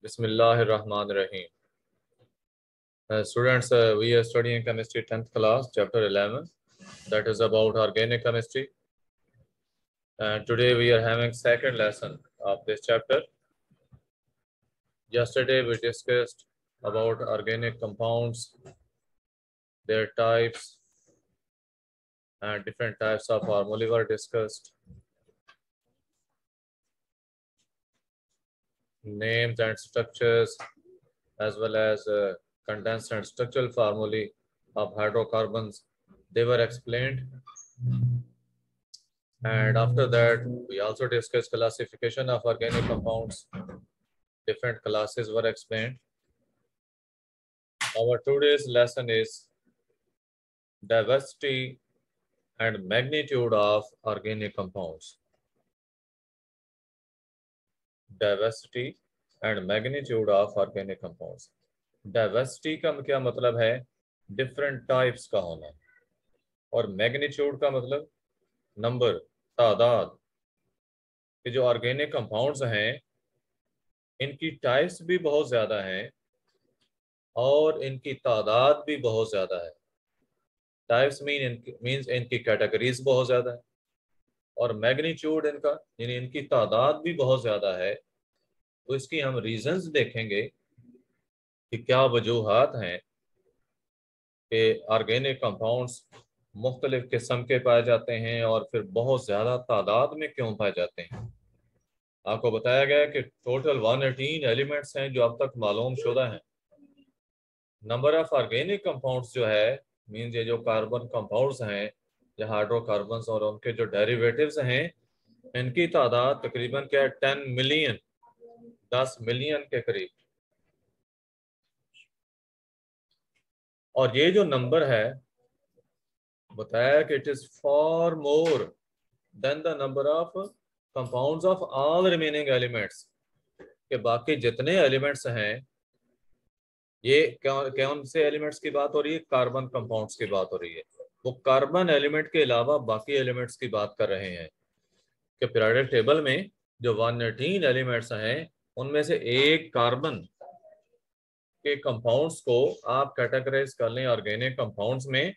Bismillahirrahmanirrahim. Students, we are studying chemistry 10th class, chapter 11, that is about organic chemistry. And today we are having second lesson of this chapter. Yesterday we discussed about organic compounds, their types, and different types of formulae were discussed. Names and structures, as well as condensed and structural formulae of hydrocarbons, they were explained. And after that, we also discussed classification of organic compounds. Different classes were explained. Our today's lesson is diversity and magnitude of organic compounds. Diversity and magnitude of organic compounds. Diversity का क्या मतलब है? Different types का होना. और magnitude का मतलब number, तादाद. कि जो ऑर्गेनिक कंपाउंड्स हैं इनकी टाइप्स भी बहुत ज़्यादा हैं और इनकी तादाद भी बहुत ज़्यादा है. टाइप्स मीन्स इनकी कैटेगरीज बहुत ज़्यादा है और मैग्नीट्यूड इनका यानी इनकी तादाद भी बहुत ज़्यादा है. तो इसकी हम रीजंस देखेंगे कि क्या वजूहात हैं कि ऑर्गेनिक कंपाउंड्स मुख्तलिफ किस्म के पाए जाते हैं और फिर बहुत ज़्यादा तादाद में क्यों पाए जाते हैं. आपको बताया गया कि टोटल 118 एलिमेंट्स हैं जो अब तक मालूम शुदा हैं. नंबर ऑफ ऑर्गेनिक कंपाउंड्स जो है मीन्स ये जो कार्बन कंपाउंड्स हैं या हाइड्रोकार्बन्स और उनके जो डेरिवेटिव्स हैं इनकी तादाद तकरीबन क्या है 10 मिलियन 10 मिलियन के करीब. और ये जो नंबर है बताया कि it is for more than the number of compounds of all remaining elements. के बाकी जितने एलिमेंट्स हैं ये कौन से एलिमेंट्स की बात हो रही है? कार्बन कंपाउंड्स की बात हो रही है. वो कार्बन एलिमेंट के अलावा बाकी एलिमेंट्स की बात कर रहे हैं कि पीरियोडिक टेबल में जो 118 एलिमेंट्स हैं उनमें से एक कार्बन के कंपाउंड्स को आप कैटेगराइज कर लें ऑर्गेनिक कंपाउंड्स में,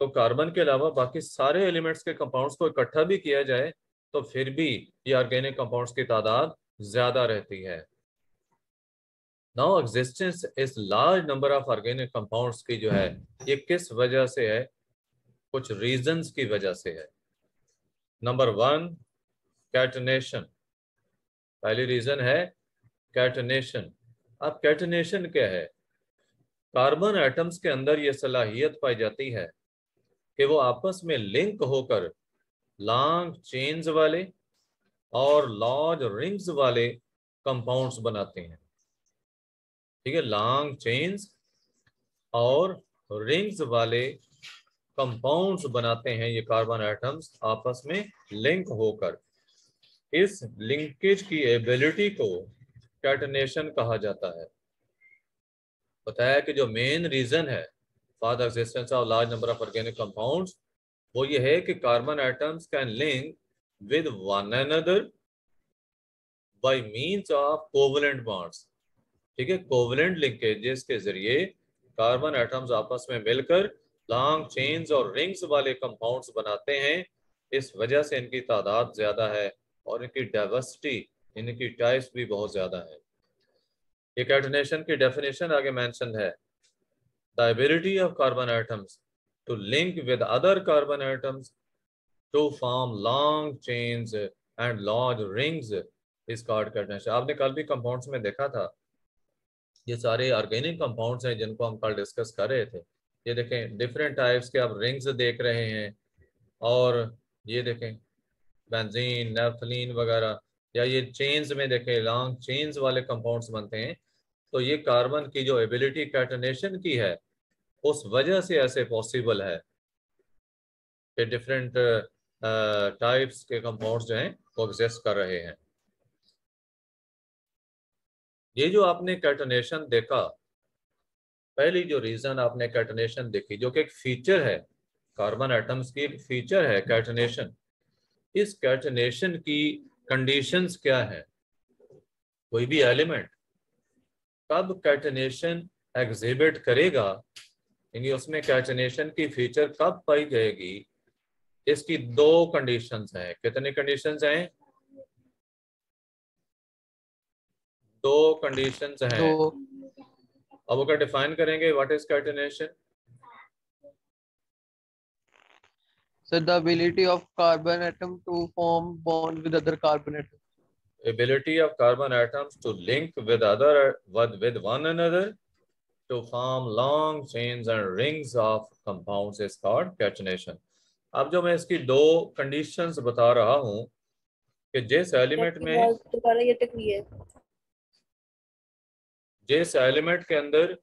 तो कार्बन के अलावा बाकी सारे एलिमेंट्स के कंपाउंड्स को इकट्ठा भी किया जाए तो फिर भी ये ऑर्गेनिक कंपाउंड्स की तादाद ज्यादा रहती है. नाउ एग्जिस्टेंस इस large number of organic compounds की जो है ये किस वजह से है? कुछ रीजंस की वजह से है. Number 1 catenation. पहली रीजन है कैटनेशन. अब कैटनेशन क्या है? कार्बन एटम्स के अंदर ये सलाहियत पाई जाती है कि वो आपस में लिंक होकर लॉन्ग चेन्स वाले और लार्ज रिंग्स वाले कंपाउंड्स बनाते हैं. ठीक है, लॉन्ग चेन्स और रिंग्स वाले कंपाउंड्स बनाते हैं ये कार्बन एटम्स आपस में लिंक होकर. इस लिंकेज की एबिलिटी को कैटनेशन कहा जाता है. बताया कि जो मेन रीजन है for the existence of large number of organic compounds वो ये है कि carbon atoms can link with one another by means of covalent bonds. ठीक है, कोवलेंट लिंकेजेस के जरिए कार्बन एटम्स आपस में मिलकर लॉन्ग चेन्स और रिंग्स वाले कंपाउंड्स बनाते हैं. इस वजह से इनकी तादाद ज्यादा है और इनकी डाइवर्सिटी इनकी टाइप्स भी बहुत ज्यादा है. ये कैटनेशन की डेफिनेशन आगे मेंशन है. The ability of carbon atoms to link with other carbon atoms to form long chains and large rings is called catenation. आपने कल भी कंपाउंड्स में देखा था ये सारे ऑर्गेनिक कंपाउंड्स हैं जिनको हम कल डिस्कस कर रहे थे. ये देखें डिफरेंट टाइप्स के आप रिंग्स देख रहे हैं और ये देखें बेंजीन नेफ्थलीन वगैरह या ये चेन्स में देखें लॉन्ग चेन्स वाले कंपाउंड्स बनते हैं. तो ये कार्बन की जो एबिलिटी कैटनेशन की है उस वजह से ऐसे पॉसिबल है कि डिफरेंट टाइप्स के कंपाउंड्स जो हैं वो एग्जिस्ट कर रहे हैं. ये जो आपने कैटनेशन देखा, पहली जो रीजन आपने कैटनेशन देखी जो कि एक फीचर है कार्बन एटम्स की, एक फीचर है कैटनेशन. इस कैटनेशन की कंडीशंस क्या है? कोई भी एलिमेंट कब कैटनेशन एग्जिबिट करेगा, यानी उसमें कैटनेशन की फीचर कब पाई जाएगी, इसकी दो कंडीशंस हैं। कितनी कंडीशंस हैं? दो कंडीशंस हैं। दो। अब अगर डिफाइन करेंगे what is catenation? So the ability of carbon atom to form bond with other carbon atom. Ability of carbon atoms to link with one another to form long chains and rings of compounds is called catenation. अब जो मैं इसकी दो conditions बता रहा हूं कि जिस एलिमेंट में दोबारा ये टकरी है, जिस एलिमेंट के अंदर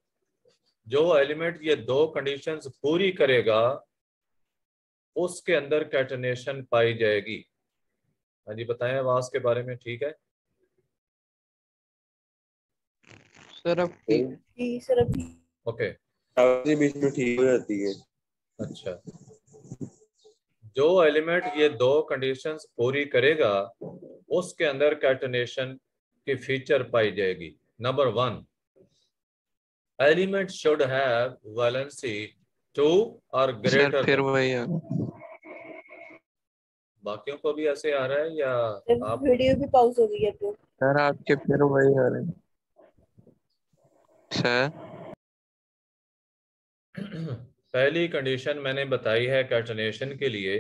जो एलिमेंट ये दो कंडीशंस पूरी करेगा उसके अंदर कैटनेशन पाई जाएगी। हाँ जी बताएं आवाज के बारे में, ठीक है? सर अब ठीक। जी सर अभी ओके आवाज़ें बीच में ठीक हो जाती है। अच्छा, जो एलिमेंट ये दो कंडीशंस पूरी करेगा उसके अंदर कैटनेशन की फीचर पाई जाएगी। Number 1, element should have valency 2 और सर ग्रेटर। फिर वही है। बाकियों को भी ऐसे आ रहा है या आप? वीडियो भी पॉज हो गई है तो सर आपके फिर वही आ रहे हैं सर। पहली कंडीशन मैंने बताई है कैटनेशन के लिए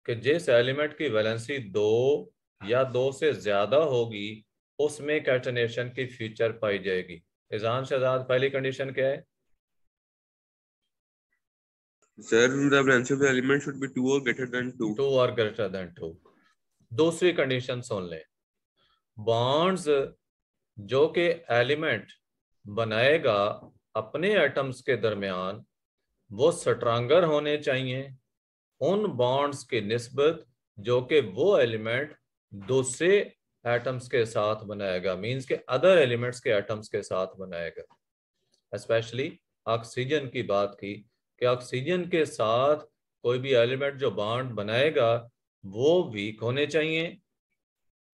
कि जिस एलिमेंट की वैलेंसी 2 या 2 से ज्यादा होगी उसमें कैटनेशन की फीचर पाई जाएगी। इज़ान शहजाद, पहली कंडीशन क्या है? Sir, the valence of the element should be 2 or greater than 2. 2 और ग्रेटर देन 2। दूसरी कंडीशन सुन लें, बॉन्ड्स जो कि एलिमेंट बनाएगा अपने एटम्स के दरमियान वो स्ट्रांगर होने चाहिए उन बॉन्ड्स की निस्बत जो कि वो एलिमेंट दूसरे एटम्स के साथ बनाएगा, मींस के अदर एलिमेंट्स के एटम्स के साथ बनाएगा। स्पेशली ऑक्सीजन की बात की कि ऑक्सीजन के साथ कोई भी एलिमेंट जो बॉन्ड बनाएगा वो वीक होने चाहिए,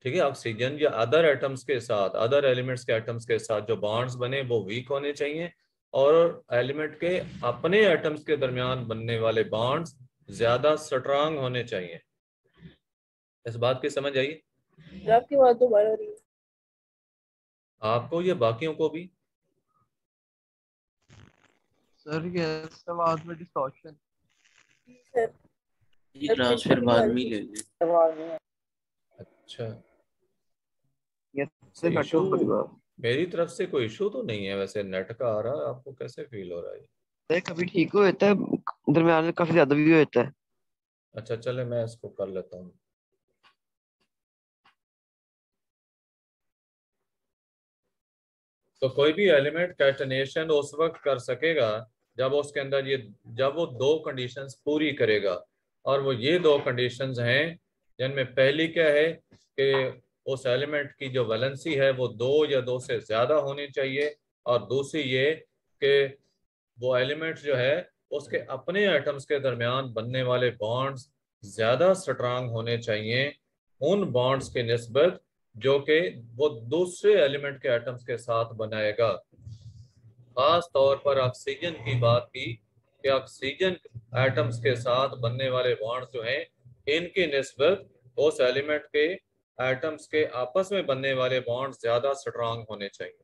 ठीक है? ऑक्सीजन या अदर एटम्स के साथ, अदर एलिमेंट्स के एटम्स के साथ जो बॉन्ड्स बने वो वीक होने चाहिए और एलिमेंट के अपने एटम्स के दरमियान बनने वाले बॉन्ड्स ज्यादा स्ट्रांग होने चाहिए। इस बात की समझ आई? आपकी बात दोबारा हो रही है। आपको या बाकियों को भी? सर ये आवाज में डिस्टॉर्शन। सर ये ट्रांसफर बाद में ले लें। अच्छा, से इशू घटो मेरी तरफ से कोई इशू तो नहीं है वैसे, नेट का आ रहा है, आपको कैसे फील हो रहा है? कभी ठीक हो जाता है, दरमियान में काफी ज्यादा भी हो जाता है। अच्छा चले मैं इसको कर लेता हूँ। तो कोई भी एलिमेंट कैटनेशन उस वक्त कर सकेगा जब उसके अंदर जब वो दो कंडीशंस पूरी करेगा, और वो ये दो कंडीशंस हैं जिनमें पहली क्या है कि उस एलिमेंट की जो वैलेंसी है वो 2 या 2 से ज्यादा होनी चाहिए, और दूसरी ये कि वो एलिमेंट जो है उसके अपने एटम्स के दरमियान बनने वाले बॉन्ड्स ज्यादा स्ट्रांग होने चाहिए उन बॉन्ड्स की निस्बत जो कि वो दूसरे एलिमेंट के एटम्स के साथ बनाएगा। खास तौर पर ऑक्सीजन की बात की कि ऑक्सीजन एटम्स के साथ बनने वाले बॉन्ड्स जो हैं इनकी निस्बत उस एलिमेंट के एटम्स के आपस में बनने वाले बॉन्ड्स ज्यादा स्ट्रांग होने चाहिए।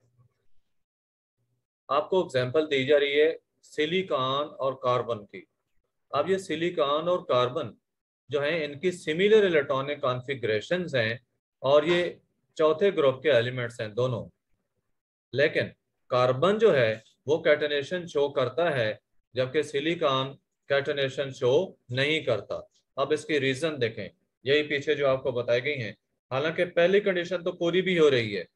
आपको एग्जांपल दी जा रही है सिलिकॉन और कार्बन की। अब ये सिलिकॉन और कार्बन जो है इनकी सिमिलर इलेक्ट्रॉनिक कॉन्फ़िगरेशंस हैं और ये चौथे ग्रुप के एलिमेंट्स हैं दोनों, लेकिन कार्बन जो है वो कैटनेशन शो करता है जबकि सिलिकॉन कैटनेशन शो नहीं करता। अब इसकी रीजन देखें, यही पीछे जो आपको बताई गई हैं। हालांकि पहली कंडीशन तो पूरी भी हो रही है,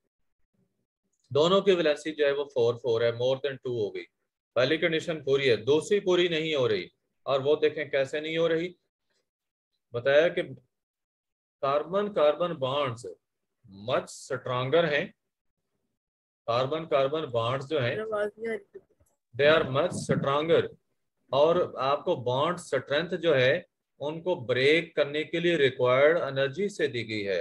दोनों की वैलेंसी जो है वो 4 है, मोर देन 2 हो गई। पहली कंडीशन पूरी है, दूसरी पूरी नहीं हो रही, और वो देखें कैसे नहीं हो रही। बताया कि carbon carbon bonds much stronger हैं, कार्बन कार्बन बॉन्ड्स जो हैं आवाज नहीं आ रही। दे आर मच स्ट्रांगर, और आपको बॉन्ड स्ट्रेंथ जो है उनको ब्रेक करने के लिए रिक्वायर्ड एनर्जी से दी गई है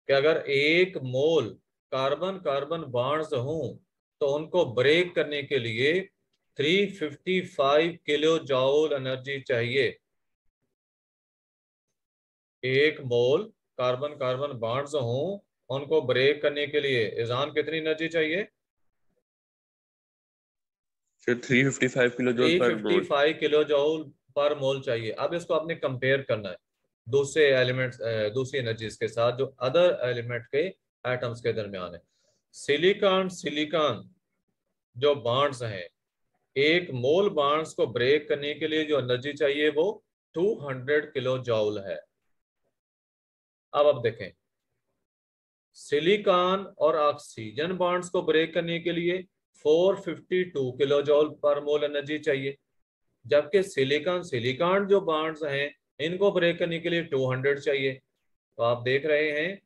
कि अगर 1 मोल कार्बन कार्बन बॉन्ड्स हों तो उनको ब्रेक करने के लिए 355 किलो जॉल एनर्जी चाहिए। 1 मोल कार्बन कार्बन बॉन्ड्स हों, उनको ब्रेक करने के लिए इजान कितनी एनर्जी चाहिए? सर 355 किलो जूल पर मोल। 355 किलो जॉल पर मोल चाहिए। अब इसको आपने कंपेयर करना है दूसरे एलिमेंट्स, दूसरी एनर्जीज के साथ जो अदर एलिमेंट के एटम्स के दरमियान है। सिलिकॉन सिलिकॉन जो बॉन्ड्स हैं, 1 मोल बॉन्ड्स को ब्रेक करने के लिए जो एनर्जी चाहिए वो 200 किलो जॉल है। अब देखें, सिलिकॉन और ऑक्सीजन बॉन्ड्स को ब्रेक करने के लिए 452 किलो जॉल पर मोल एनर्जी चाहिए, जबकि सिलिकॉन सिलिकॉन जो बॉन्ड्स हैं इनको ब्रेक करने के लिए 200 चाहिए। तो आप देख रहे हैं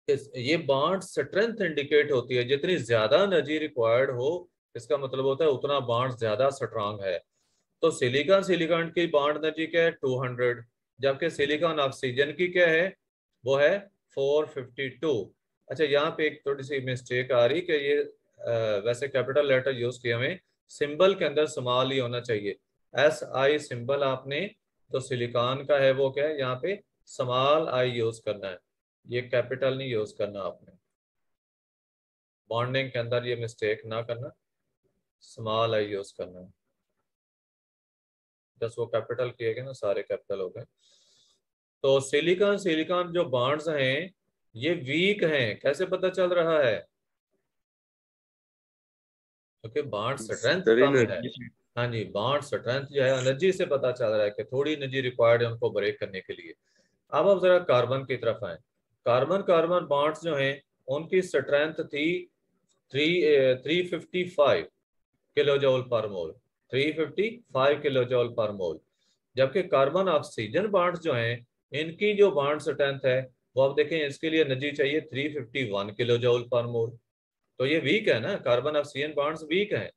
ये बॉन्ड स्ट्रेंथ इंडिकेट होती है, जितनी ज्यादा एनर्जी रिक्वायर्ड हो इसका मतलब होता है उतना बॉन्ड ज्यादा स्ट्रांग है। तो सिलिकॉन सिलिकॉन की बॉन्ड एनर्जी क्या है? 200, जबकि सिलिकॉन ऑक्सीजन की क्या है? वो है 452। अच्छा, यहाँ पे एक थोड़ी सी मिस्टेक आ रही कि ये वैसे कैपिटल लेटर यूज किए हुए, सिंबल के अंदर स्मॉल ही होना चाहिए। SI सिंबल आपने तो सिलिकॉन का है वो क्या है, यहाँ पे स्मॉल I यूज करना है, ये कैपिटल नहीं यूज करना आपने। बॉन्डिंग के अंदर ये मिस्टेक ना करना, स्मॉल I यूज करना है। बस वो कैपिटल किए गए ना, सारे कैपिटल हो गए। तो सिलिकॉन सिलिकॉन जो बॉन्ड्स हैं ये वीक हैं, कैसे पता चल रहा है? क्योंकि बॉन्ड स्ट्रेंथ कम है। हाँ जी, बॉन्ड स्ट्रेंथ जो है एनर्जी से पता चल रहा है कि थोड़ी एनर्जी रिक्वायर्ड है उनको ब्रेक करने के लिए। अब आप जरा कार्बन की तरफ आए। कार्बन कार्बन बॉन्ड्स जो हैं उनकी स्ट्रेंथ थी 355 किलो जूल पर मोल, 355 किलो जूल पर मोल, जबकि कार्बन ऑक्सीजन बॉन्ड्स जो हैं इनकी जो बॉन्ड स्ट्रेंथ है वो आप देखें, इसके लिए एनर्जी चाहिए 351 किलो जूल पर मोल। तो ये वीक है ना, कार्बन ऑक्सीजन बॉन्ड्स वीक हैं।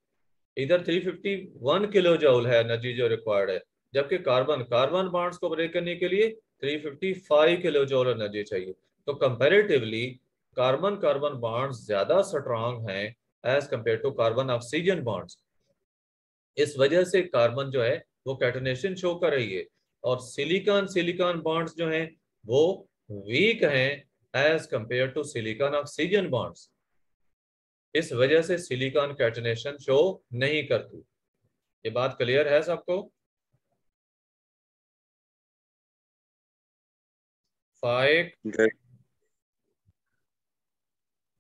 इधर 351 किलो जूल है एनर्जी जो रिक्वायर्ड है, जबकि कार्बन कार्बन बॉन्ड्स को ब्रेक करने के लिए 355 किलो जूल एनर्जी चाहिए। तो कंपैरेटिवली कार्बन कार्बन बॉन्ड्स ज्यादा स्ट्रांग हैं as compare to carbon oxygen bonds. इस वजह से कार्बन जो है वो कैटनेशन शो कर रही है, और सिलिकॉन सिलिकॉन बॉन्ड्स जो हैं वो वीक हैं as compare to silicon oxygen bonds. इस वजह से सिलिकॉन कैटनेशन शो नहीं करती। ये बात क्लियर है सबको? फाइक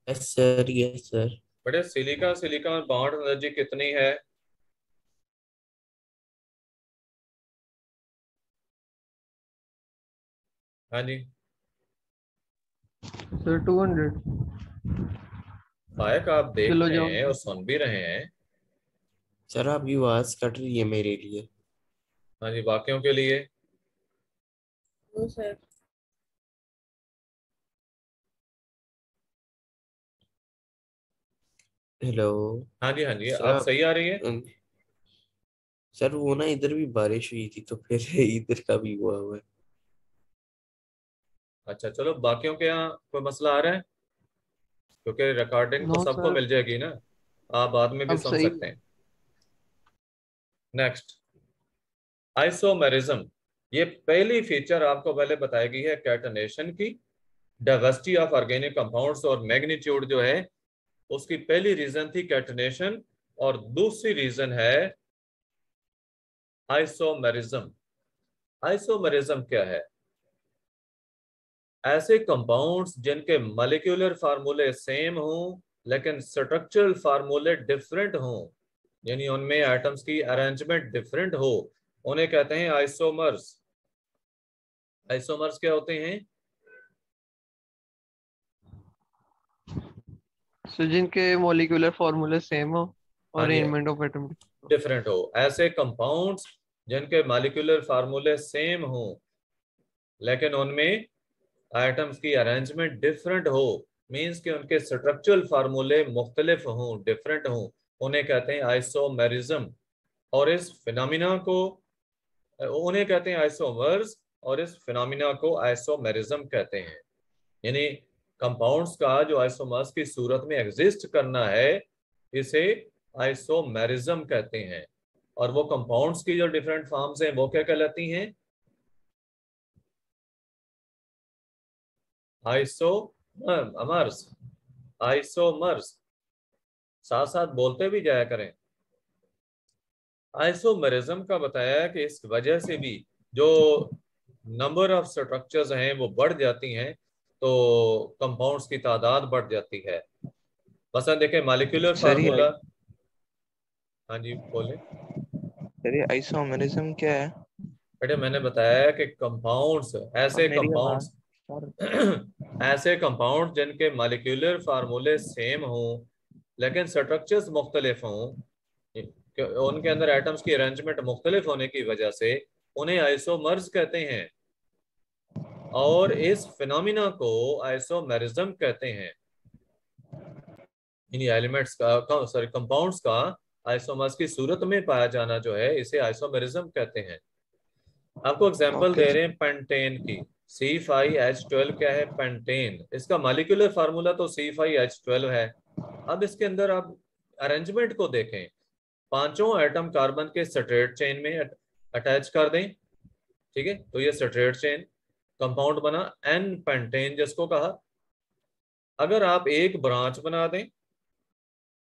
यस सर, यस सर। बेटे सिलिकॉन सिलिकॉन बॉन्ड एनर्जी कितनी है? हाँ जी सर 200 फाइक, आप देख किलो रहे जॉल। हैं और सुन भी रहे हैं। सर आपकी आवाज कट रही है मेरे लिए। हाँ जी, बाकियों के लिए? No sir. हेलो। हाँ जी हाँ जी, सर आप आप सही आ रही है। सर वो ना इधर भी बारिश हुई थी तो फिर इधर का भी हुआ हुआ है। अच्छा चलो, बाकियों के यहाँ कोई मसला आ रहा है? क्योंकि रिकॉर्डिंग तो नो सबको सर, मिल जाएगी ना, आप बाद में भी अब सुन सही। सकते हैं। Next, isomerism. ये पहली फीचर आपको पहले बताई गई है कैटनेशन की। डाइवर्सिटी ऑफ ऑर्गेनिक कंपाउंड्स और मैग्नीट्यूड जो है उसकी पहली रीजन थी कैटनेशन, और दूसरी रीजन है आइसोमेरिज्म। आइसोमेरिज्म क्या है? ऐसे कंपाउंड्स जिनके मॉलिक्यूलर फार्मूले सेम हों लेकिन स्ट्रक्चरल फार्मूले डिफरेंट हों, यानी उनमें एटम्स की अरेंजमेंट डिफरेंट हो, उन्हें कहते हैं आइसोमर्स। आइसोमर्स क्या होते हैं? सर जिनके मॉलिक्यूलर फॉर्मूले सेम हो हाँ और जी, अरेंजमेंट ऑफ एटम डिफरेंट हो। ऐसे कंपाउंड्स जिनके मॉलिक्यूलर फार्मूले सेम हो लेकिन उनमें एटम्स की अरेंजमेंट डिफरेंट हो, मींस कि उनके स्ट्रक्चरल फार्मूले मुख्तलिफ हों, डिफरेंट हों, उन्हें कहते हैं आइसोमेरिज्म। और इस फिनोमिना को उन्हें कहते हैं आइसोमर्स, और इस फिनोमिना को आइसोमेरिज्म कहते हैं। यानी कंपाउंड्स का जो आइसोमर्स की सूरत में एग्जिस्ट करना है इसे आइसोमेरिज्म कहते हैं। और वो कंपाउंड्स की जो डिफरेंट फॉर्म्स हैं वो क्या कहलाती हैं? आइसोमर्स। आइसोमर्स, साथ साथ बोलते भी जाया करें। आइसोमेरिज्म का बताया कि इस वजह से भी जो नंबर ऑफ स्ट्रक्चर्स हैं वो बढ़ जाती हैं, तो कंपाउंड्स की तादाद बढ़ जाती है। मसलन देखें मॉलिक्यूलर सर ये फार्मूला। हाँ जी बोले। सर ये आइसोमेरिज्म क्या है? बेटे मैंने बताया कि कंपाउंड्स, ऐसे मेरी आवाज कंपाउंड्स ऐसे कंपाउंड जिनके मॉलिक्यूलर फार्मूले सेम हों लेकिन स्ट्रक्चर्स मुख्तलिफ हों, उनके अंदर एटम्स की अरेंजमेंट मुख्तलिफ होने की वजह से उन्हें आइसोमर्स कहते हैं, और इस फिनोमिना को आइसोमेरिज्म कहते हैं। इन एलिमेंट्स का सॉरी कंपाउंड्स का आइसोमर्स की सूरत में पाया जाना जो है इसे आइसोमेरिज्म कहते हैं। आपको एग्जांपल दे रहे हैं पेंटेन की। C5H12 क्या है? पेंटेन। इसका मॉलिक्यूलर फार्मूला तो C5H12 है। अब इसके अंदर आप अरेंजमेंट को देखें, पांचों एटम कार्बन के स्ट्रेट चेन में अटैच कर दें, ठीक है, तो ये स्ट्रेट चेन कंपाउंड बना N पेंटेन जिसको कहा। अगर आप एक ब्रांच बना दें,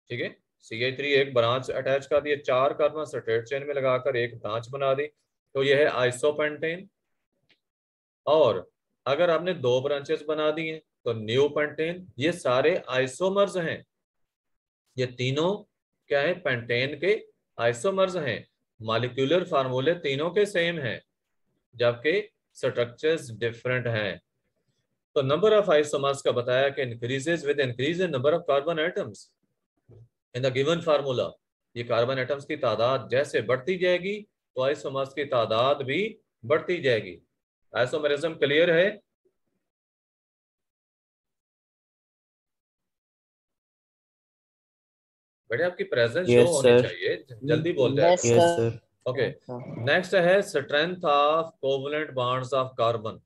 ठीक है, CH3 एक ब्रांच अटैच कर दिए, चार कार्बन स्ट्रेट चेन में लगाकर एक ब्रांच बना दी, तो यह है आइसोपेंटेन। और अगर आपने दो ब्रांचेस बना दी हैं तो न्यू पेंटेन। ये सारे आइसोमर्स हैं, ये तीनों क्या है? पेंटेन के आइसोमर्स हैं। मॉलिक्यूलर फार्मूले तीनों के सेम हैं जबकि स्ट्रक्चर्स डिफरेंट हैं। तो नंबर ऑफ आइसोमर्स का बताया कि increases with increase in number of carbon atoms in the given formula. ये कार्बन एटम्स की तादाद जैसे बढ़ती जाएगी तो आइसोमर्स की तादाद भी बढ़ती जाएगी। आइसोमेरिज्म क्लियर है? बेटे आपकी प्रेजेंस शो Yes, होनी sir. चाहिए, जल्दी बोल जाए। Yes, Yes, sir. sir. Okay, next है strength of covalent bonds of carbon.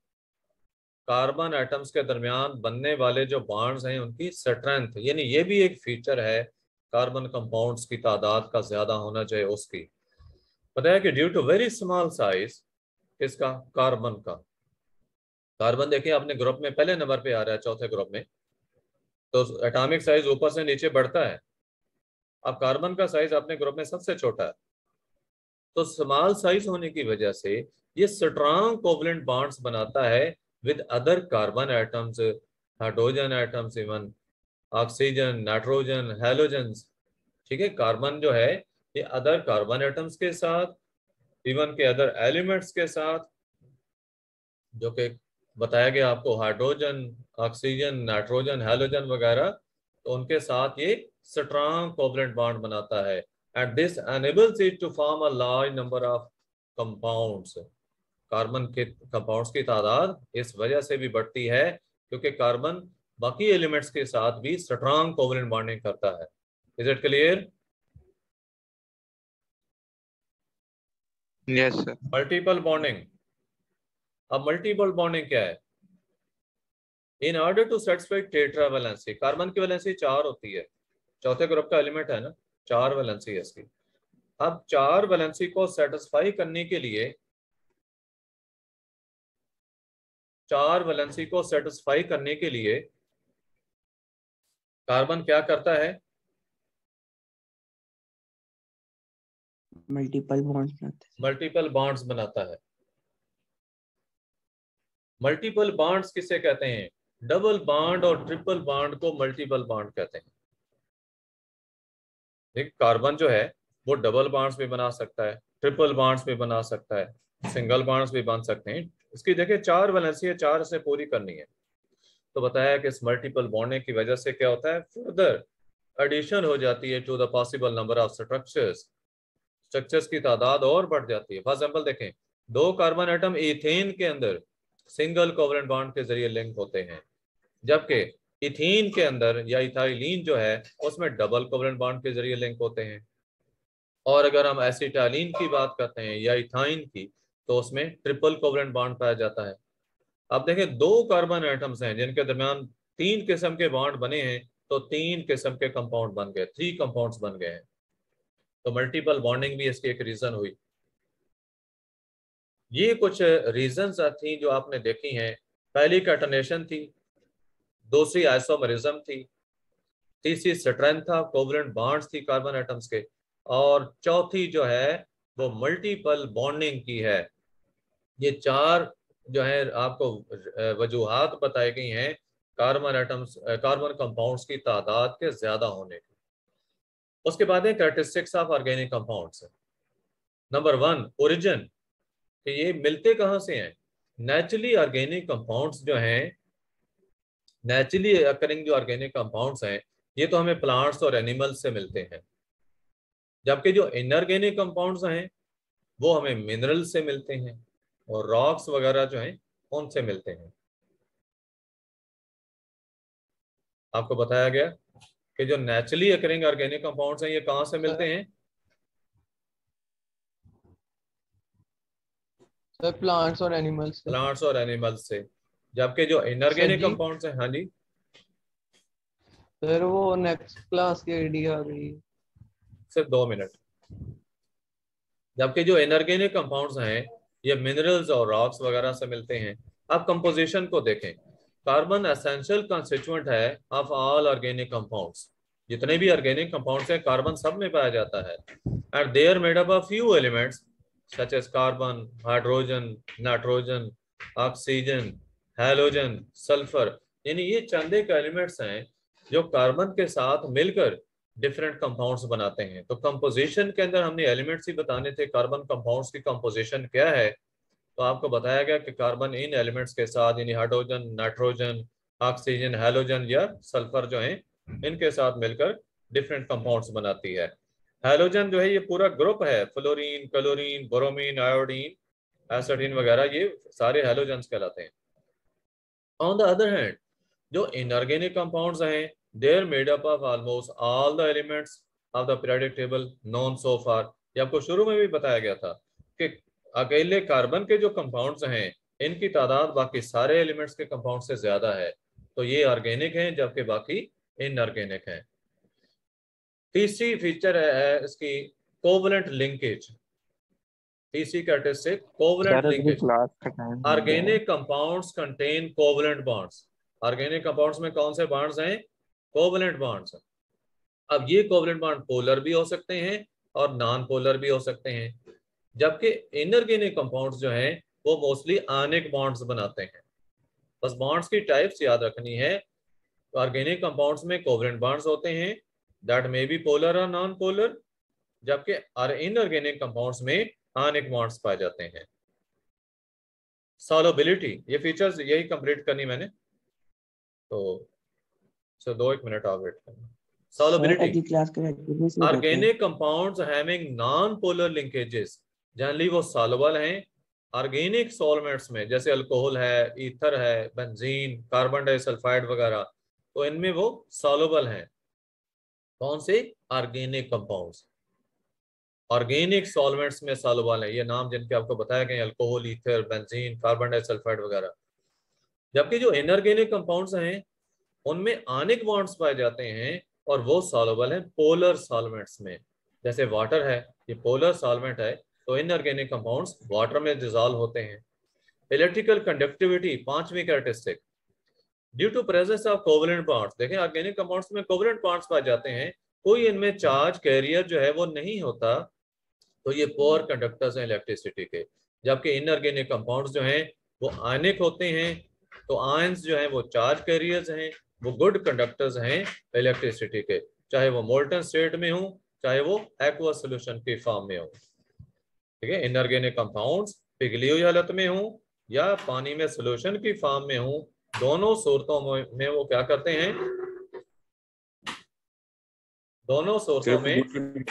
Carbon atoms के दरमियान बनने वाले जो बॉन्ड्स हैं उनकी स्ट्रेंथ, यानी ये भी एक फीचर है कार्बन कंपाउंड्स की तादाद का ज्यादा होना चाहिए उसकी। बताया कि due to very small size, किसका? कार्बन का। कार्बन देखिए अपने ग्रुप में पहले नंबर पे आ रहा है, चौथे ग्रुप में, तो एटॉमिक साइज ऊपर से नीचे बढ़ता है। अब कार्बन का साइज अपने ग्रुप में सबसे छोटा है, तो स्मॉल साइज होने की वजह से ये स्ट्रॉन्ग कोवलेंट बॉन्ड्स बनाता है with other carbon atoms, hydrogen atoms, even oxygen, nitrogen, halogens. ठीक है, कार्बन जो है ये अदर कार्बन एटम्स के साथ, इवन के अदर एलिमेंट्स के साथ, जो कि बताया गया आपको हाइड्रोजन, ऑक्सीजन, नाइट्रोजन, हैलोजन वगैरह, तो उनके साथ ये स्ट्रॉन्ग कोवलेंट बॉन्ड बनाता है। And this enables it to form a large number of compounds. Carbon के कंपाउंड्स की तादाद इस वजह से भी बढ़ती है क्योंकि कार्बन बाकी एलिमेंट्स के साथ भी स्ट्रॉन्ग कोवलेंट बॉन्डिंग करता है। Is it clear? Yes sir. Multiple bonding. अब मल्टीपल बॉन्डिंग क्या है? In order to satisfy tetravalency, carbon की वैलेंसी 4 होती है, चौथे ग्रुप का एलिमेंट है ना, 4 वैलेंसी है इसकी। अब 4 वैलेंसी को सेटिस्फाई करने के लिए, 4 वैलेंसी को सेटिस्फाई करने के लिए कार्बन क्या करता है? मल्टीपल बॉन्ड्स बनाते हैं। मल्टीपल बॉन्ड्स बनाता है। मल्टीपल बॉन्ड्स किसे कहते हैं? डबल बॉन्ड और ट्रिपल बॉन्ड को मल्टीपल बॉन्ड कहते हैं। एक कार्बन जो है वो डबल बॉन्ड्स भी बना सकता है, ट्रिपल बॉन्ड्स भी बना सकता है, सिंगल बॉन्ड्स भी बन सकते हैं। इसकी देखिए 4 वैलेंसी है, 4 से पूरी करनी है। तो बताया कि इस मल्टीपल बॉन्डिंग की वजह से क्या होता है? फर्दर एडिशन हो जाती है to the possible number of structures. Structures की तादाद और बढ़ जाती है। फॉर एग्जांपल देखें, 2 कार्बन एटम इथेन के अंदर सिंगल कोवलेंट बॉन्ड के जरिए लिंक होते हैं, जबकि इथीन के अंदर या इथाइलिन जो है उसमें डबल कोवलेंट बॉन्ड के जरिए लिंक होते हैं। और अगर हम एसिटाइलिन की बात करते हैं या इथाइन की, तो उसमें ट्रिपल कोवलेंट बॉन्ड पाया जाता है। अब देखें 2 कार्बन एटम्स हैं जिनके दरमियान 3 किस्म के बॉन्ड बने हैं, तो 3 किस्म के कंपाउंड बन गए, 3 कंपाउंड्स बन गए हैं। तो मल्टीपल बॉन्डिंग भी इसकी एक रीजन हुई। ये कुछ रीजंस थी जो आपने देखी हैं। पहली कैटनेशन थी, दूसरी आइसोमरिज्म थी, तीसरी स्ट्रेंथ था, कोवलेंट बॉन्ड्स थी कार्बन एटम्स के, और चौथी जो है वो मल्टीपल बॉन्डिंग की है। ये 4 जो है आपको वजूहात बताई गई हैं कार्बन एटम्स, कार्बन कंपाउंड्स की तादाद के ज्यादा होने की। उसके बाद है characteristics of organic compounds. Number 1 origin, कि ये मिलते कहाँ से हैं। नेचुरली ऑर्गेनिक कंपाउंड्स जो हैं, नेचुरली अकरिंग जो ऑर्गेनिक कंपाउंड्स हैं, ये तो हमें प्लांट्स और एनिमल्स से मिलते हैं, जबकि जो इनऑर्गेनिक कंपाउंड्स हैं वो हमें मिनरल से मिलते हैं और रॉक्स वगैरह जो हैं उनसे मिलते हैं। आपको बताया गया कि जो नेचुरली अकरिंग ऑर्गेनिक कंपाउंड्स हैं ये कहाँ से मिलते हैं। सर प्लांट्स और एनिमल्स से। प्लांट्स और एनिमल्स से, जबकि जो इनऑर्गेनिक जी। कंपाउंड्स हैं, हाँ जी सर वो नेक्स्ट क्लास की आईडी आ गई। सिर्फ 2 मिनट। जबकि जो इनऑर्गेनिक कंपाउंड्स हैं ये मिनरल्स और रॉक्स वगैरह से मिलते हैं। अब कंपोजिशन को देखें। कार्बन एसेंशियल कंस्टिट्यूएंट है ऑफ ऑल ऑर्गेनिक कंपाउंड्स। जितने भी ऑर्गेनिक कंपाउंड्स हैं कार्बन सब में पाया जाता है। And they are made up of few elements such as carbon, hydrogen, nitrogen, oxygen, halogen, sulphur. यानी ये चंद एक एलिमेंट्स हैं जो कार्बन के साथ मिलकर डिफरेंट कंपाउंड्स बनाते हैं। तो कंपोजिशन के अंदर हमने एलिमेंट्स ही बताने थे, कार्बन कंपाउंड्स की कंपोजिशन क्या है। तो आपको बताया गया कि कार्बन इन एलिमेंट्स के साथ यानी हाइड्रोजन, नाइट्रोजन, ऑक्सीजन, हैलोजन या सल्फर जो है इनके साथ मिलकर डिफरेंट कंपाउंड्स बनाती है। हैलोजन जो है ये पूरा ग्रुप है, फ्लोरीन, क्लोरीन, ब्रोमीन, आयोडीन, एसिटीन वगैरह, ये सारे हैलोजन्स कहलाते हैं। ऑन द अदर हैंड जो इनऑर्गेनिक कंपाउंड्स हैं they are made up of almost all the elements of the periodic table known so far। ये आपको शुरू में भी बताया गया था कि अकेले कार्बन के जो कंपाउंड्स हैं इनकी तादाद बाकी सारे एलिमेंट्स के कंपाउंड से ज्यादा है। तो ये ऑर्गेनिक हैं जबकि बाकी इनऑर्गेनिक हैं। तीसरी फीचर है इसकी कोवलेंट लिंकेज। तीसरी कैरेक्टरिस्टिक कोवलेंट लिंकेज। क्लास का time organic compounds contain covalent bonds. Organic compounds में कौन से बॉन्ड्स हैं? Covalent bonds. अब ये कोवलेंट बॉन्ड पोलर भी हो सकते हैं और नॉन पोलर भी हो सकते हैं, जबकि इनऑर्गेनिक कंपाउंड्स जो हैं वो मोस्टली आयनिक बॉन्ड्स बनाते हैं। बस बॉन्ड्स की टाइप्स याद रखनी है। ऑर्गेनिक कंपाउंड्स में कोवलेंट बॉन्ड्स होते हैं दैट मे बी पोलर और नॉन पोलर, जबकि इनऑर्गेनिक कंपाउंड्स में आयनिक बॉन्ड्स पाए जाते हैं। सॉल्युबिलिटी, ये फीचर्स यही कंप्लीट करनी मैंने, तो 2-1 मिनट और वेट करना। Solubility, organic compounds having non polar linkages, generally वो सॉल्युबल हैं ऑर्गेनिक सॉल्वेंट्स में, जैसे अल्कोहल है, ईथर है, बेंजीन, कार्बन डाइसल्फाइड वगैरह, तो इनमें वो सॉल्युबल हैं। कौन से? ऑर्गेनिक कंपाउंड्स ऑर्गेनिक सॉल्वेंट्स में सॉल्युबल है। ये नाम जिनके आपको बताया गए, alcohol, ether, benzene, carbon disulphide वगैरह। जबकि जो इनऑर्गेनिक कंपाउंड्स हैं उनमें आयनिक बॉन्ड्स पाए जाते हैं और वो सॉल्युबल हैं पोलर सॉल्वेंट्स में। जैसे वाटर है, ये पोलर सॉल्वेंट है, तो इनऑर्गेनिक कंपाउंड्स वाटर में डिसॉल्व होते हैं। इलेक्ट्रिकल कंडक्टिविटी, पांचवी characteristic, due to presence of covalent bonds. देखें ऑर्गेनिक कंपाउंड्स में कोवलेंट बॉन्ड्स पाए जाते हैं, कोई इनमें चार्ज कैरियर जो है वो नहीं होता, तो ये पोअर कंडक्टर्स हैं इलेक्ट्रिसिटी के। जबकि इनऑर्गेनिक कंपाउंड्स जो हैं वो आयनिक होते हैं, तो आयंस जो हैं वो चार्ज कैरियर्स हैं, वो गुड कंडक्टर्स हैं इलेक्ट्रिसिटी के, चाहे वो मोल्टन स्टेट में हो चाहे वो एक्वा सोल्यूशन की फॉर्म में हो। ठीक है, इनऑर्गेनिक कंपाउंड्स पिघली हुई हालत में हो या पानी में सोल्यूशन की फॉर्म में हो, दोनों सूरतों में वो क्या करते हैं, दोनों सूरतों में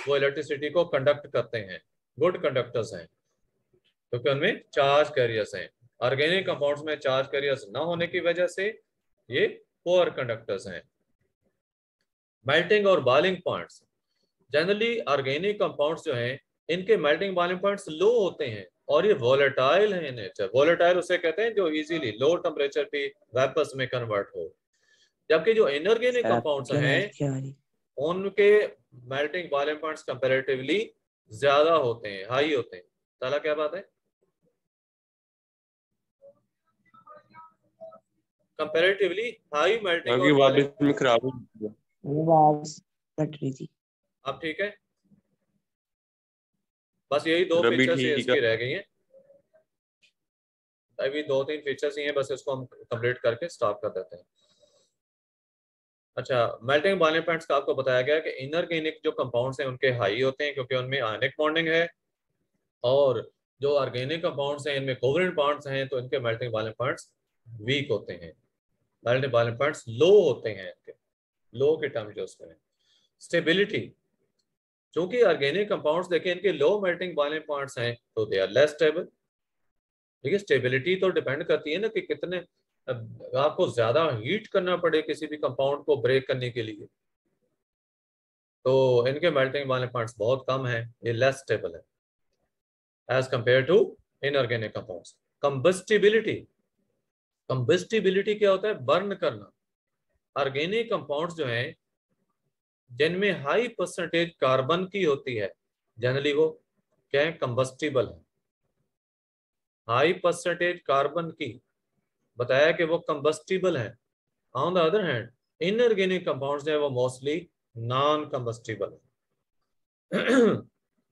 वो इलेक्ट्रिसिटी को कंडक्ट करते हैं, गुड कंडक्टर्स हैं क्योंकि उनमें चार्ज कैरियर्स हैं। ऑर्गेनिक कंपाउंड्स में चार्ज कैरियर्स ना होने की वजह से ये पोअर कंडक्टर्स हैं। मेल्टिंग और boiling points, generally organic compounds जो हैं इनके मेल्टिंग बॉइलिंग पॉइंट्स लो होते हैं और ये वोलेटाइल है नेचर। वोलेटाइल उसे कहते हैं जो इजीली लो टेम्परेचर पे वेपर्स में कन्वर्ट हो। जबकि जो इनऑर्गेनिक सर कंपाउंड्स आपकी हैं आवाज क्या आ रही? उनके मेल्टिंग बॉइलिंग पॉइंट्स कंपैरेटिवली ज्यादा होते हैं, हाई होते हैं। ताला क्या बात है? कंपैरेटिवली हाई मेल्टिंग आपकी और आवाज बॉइलिंग। बीच में खराब हो गई है। आवाज कट रही थी। अब ठीक है, बस यही दो अभी फीचर्स ठीक इसकी है। रह गई हैं, अभी 2-3 फीचर्स ही हैं, बस इसको हम कंप्लीट करके स्टॉप कर देते हैं। अच्छा, मेल्टिंग बॉइलिंग पॉइंट्स का आपको बताया गया कि इनऑर्गेनिक जो कंपाउंड्स हैं उनके हाई होते हैं क्योंकि उनमें आयनिक बॉन्डिंग है, और जो ऑर्गेनिक कंपाउंड्स हैं इनमें कोवलेंट बॉन्ड्स हैं तो इनके मेल्टिंग बॉइलिंग पॉइंट्स वीक होते हैं, मेल्टिंग बॉइलिंग पॉइंट्स लो होते हैं, इनके लो के टर्म यूज करें। स्टेबिलिटी, चूंकि ऑर्गेनिक कंपाउंड्स देखें इनके लो मेल्टिंग बॉइलिंग पॉइंट्स हैं तो दे आर लेस स्टेबल। देखिए स्टेबिलिटी तो डिपेंड करती है ना कि कितने आपको ज्यादा हीट करना पड़े किसी भी कंपाउंड को ब्रेक करने के लिए, तो इनके मेल्टिंग बॉइलिंग पॉइंट्स बहुत कम है, ये लेस स्टेबल है as compare to inorganic compounds. Combustibility, combustibility क्या होता है? बर्न करना। ऑर्गेनिक कंपाउंड्स जो हैं जिनमें हाई परसेंटेज कार्बन की होती है जनरली वो क्या है? कंबस्टिबल है। हाई परसेंटेज कार्बन की बताया कि वो कंबस्टिबल है। On the other hand inorganic compounds जो है वो मोस्टली नॉन कंबस्टिबल है।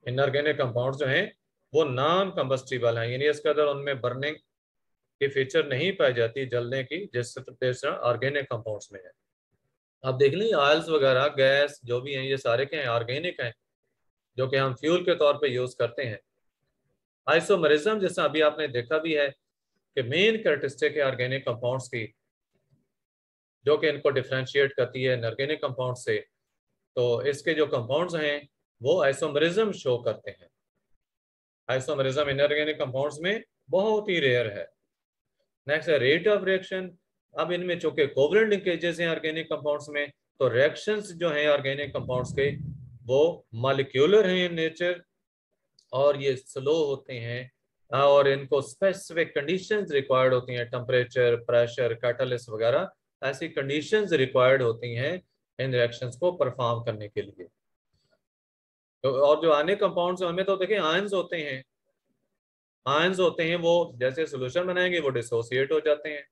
इनऑर्गेनिक कंपाउंड्स जो हैं वो नॉन कंबस्टिबल हैं, यानी इसके अंदर उनमें बर्निंग की फीचर नहीं पाई जाती, जलने की, जिस ऑर्गेनिक कंपाउंड्स में है। आप देख लें ऑयल्स वगैरह गैस जो भी हैं ये सारे क्या हैं? ऑर्गेनिक हैं, जो कि हम फ्यूल के तौर पे यूज करते हैं। आइसोमरिज्म जैसा अभी आपने देखा भी है कि मेन कैरेक्टरिस्टिक है ऑर्गेनिक कंपाउंड्स की जो कि इनको डिफरेंशिएट करती है इनऑर्गेनिक कंपाउंड से, तो इसके जो कंपाउंड्स हैं वो आइसोमरिज्म शो करते हैं। आइसोमरिज्म इनऑर्गेनिक कंपाउंड्स में बहुत ही रेयर है। नेक्स्ट है रेट ऑफ रिएक्शन। अब इनमें चूंकि कोवलेंट लिंकेजेस हैं ऑर्गेनिक कंपाउंड्स में, तो रिएक्शंस जो हैं ऑर्गेनिक कंपाउंड्स के वो मॉलिक्यूलर हैं इन नेचर और ये स्लो होते हैं, और इनको स्पेसिफिक कंडीशंस रिक्वायर्ड होती हैं, टेम्परेचर, प्रेशर, कैटलिस्ट वगैरह ऐसी कंडीशंस रिक्वायर्ड होती हैं इन रिएक्शंस को परफॉर्म करने के लिए। तो और जो आने कंपाउंड्स हैं उनमें तो देखिए आयंस होते हैं, आयंस होते हैं वो जैसे सोल्यूशन बनाएंगे वो डिसोसिएट हो जाते हैं,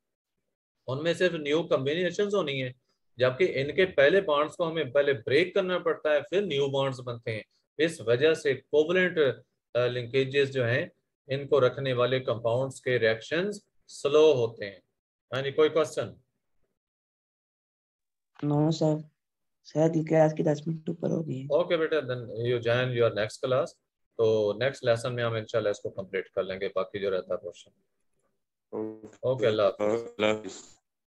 उनमें सिर्फ न्यू कॉम्बिनेशंस होनी है, जबकि इनके पहले बॉन्ड्स को हमें पहले ब्रेक करना पड़ता है फिर न्यू बॉन्ड्स बनते हैं। इस वजह से कोवलेंट लिंकेजेस जो हैं इनको रखने वाले कंपाउंड्स के रिएक्शंस स्लो होते हैं। यानी कोई क्वेश्चन? नो सर, शायद क्लास की 10 मिनट ऊपर हो गई है। ओके बेटा, then you join your next class. तो नेक्स्ट लेसन में हम इंशाल्लाह इसको कंप्लीट कर लेंगे, बाकी जो रहता है क्वेश्चन। ओके, अल्लाह हाफिज़। अल्लाह हाफिज़।